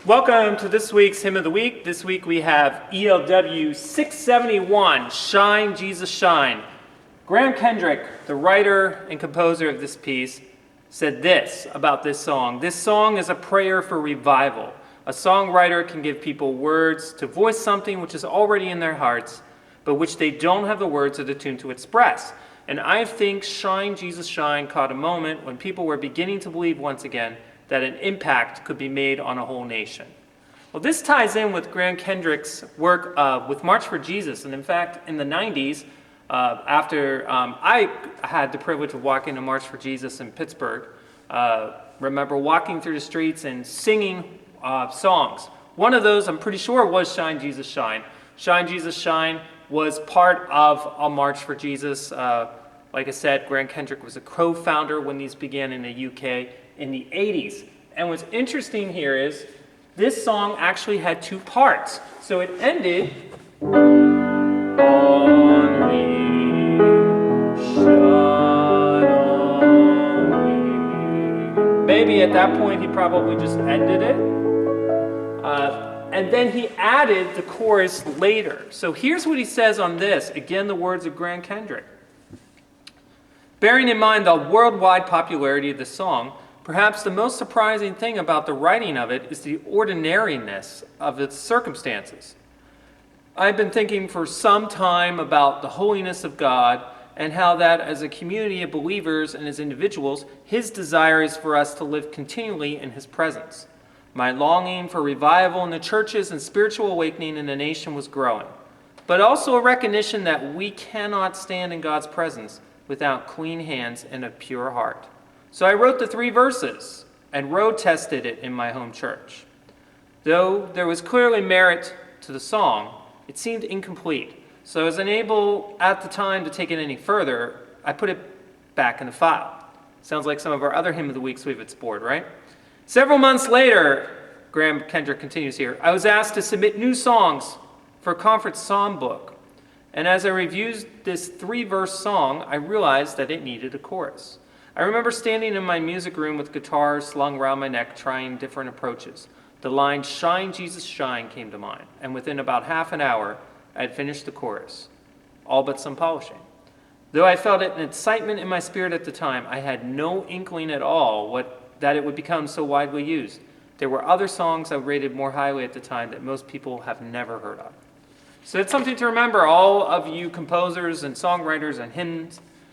Welcome to this week's Hymn of the Week. This week we have ELW 671, Shine, Jesus, Shine. Graham Kendrick, the writer and composer of this piece, said this about this song. This song is a prayer for revival. A songwriter can give people words to voice something which is already in their hearts, but which they don't have the words or the tune to express. And I think Shine, Jesus, Shine caught a moment when people were beginning to believe once again that an impact could be made on a whole nation. Well, this ties in with Graham Kendrick's work with March for Jesus. And in fact, in the 90s, after I had the privilege of walking to March for Jesus in Pittsburgh, remember walking through the streets and singing songs. One of those, I'm pretty sure, was Shine, Jesus, Shine. Shine, Jesus, Shine was part of a March for Jesus. Like I said, Graham Kendrick was a co-founder when these began in the UK in the 80s. And what's interesting here is this song actually had two parts. So it ended on me, shine on me. Maybe at that point he probably just ended it. And then he added the chorus later. So here's what he says on this. Again, the words of Graham Kendrick. Bearing in mind the worldwide popularity of the song, perhaps the most surprising thing about the writing of it is the ordinariness of its circumstances. I've been thinking for some time about the holiness of God and how that as a community of believers and as individuals, His desire is for us to live continually in His presence. My longing for revival in the churches and spiritual awakening in the nation was growing, but also a recognition that we cannot stand in God's presence without clean hands and a pure heart. So I wrote the 3 verses and road tested it in my home church. Though there was clearly merit to the song, it seemed incomplete. So I was unable at the time to take it any further. I put it back in the file. Sounds like some of our other Hymn of the Weeks we've explored, right? Several months later, Graham Kendrick continues here, I was asked to submit new songs for a conference psalm book. And as I reviewed this 3-verse song, I realized that it needed a chorus. I remember standing in my music room with guitar slung around my neck, trying different approaches. The line, Shine, Jesus, Shine, came to mind. And within about half an hour, I had finished the chorus, all but some polishing. Though I felt an excitement in my spirit at the time, I had no inkling at all that it would become so widely used. There were other songs I rated more highly at the time that most people have never heard of. So it's something to remember, all of you composers and songwriters and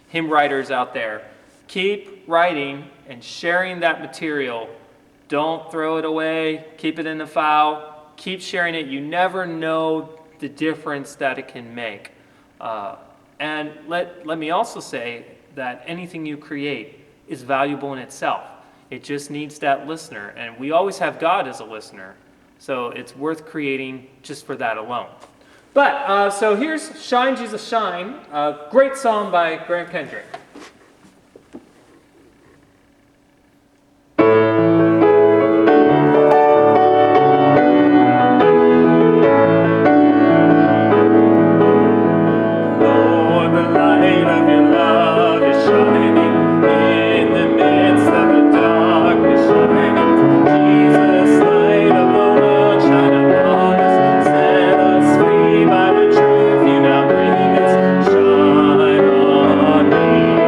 hymn writers out there. Keep writing and sharing that material. Don't throw it away. Keep it in the file. Keep sharing it. You never know the difference that it can make. And let me also say that anything you create is valuable in itself. It just needs that listener. And we always have God as a listener. So it's worth creating just for that alone. But, so here's Shine, Jesus, Shine. A great song by Graham Kendrick. Shine on me.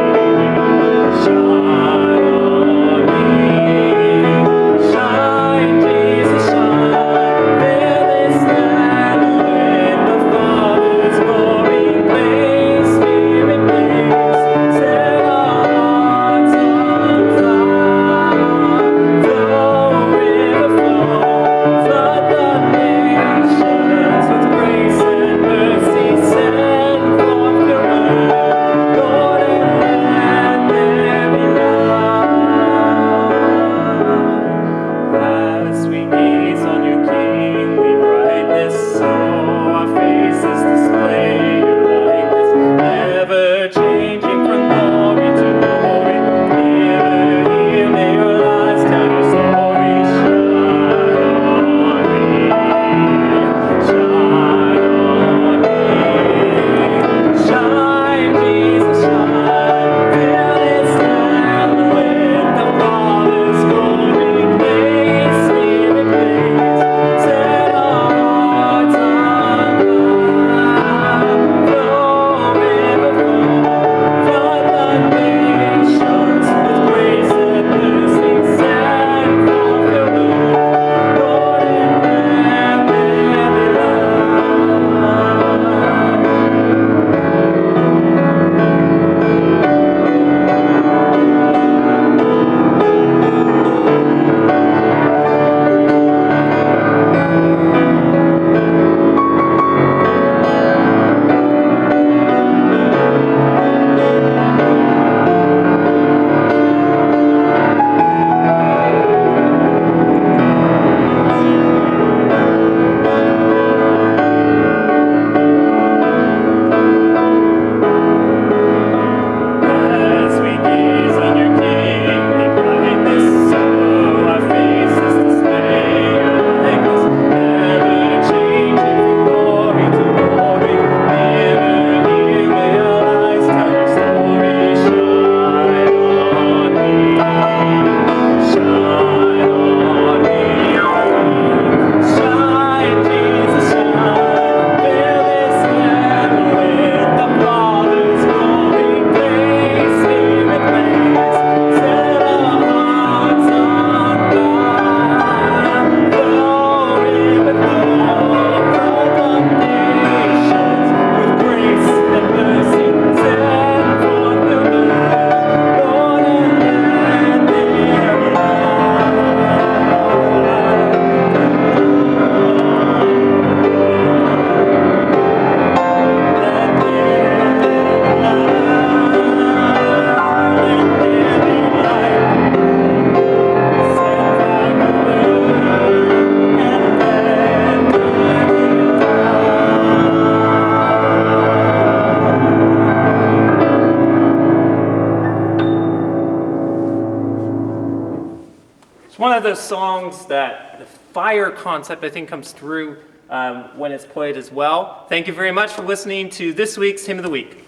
It's one of those songs that the fire concept, I think, comes through when it's played as well. Thank you very much for listening to this week's Hymn of the Week.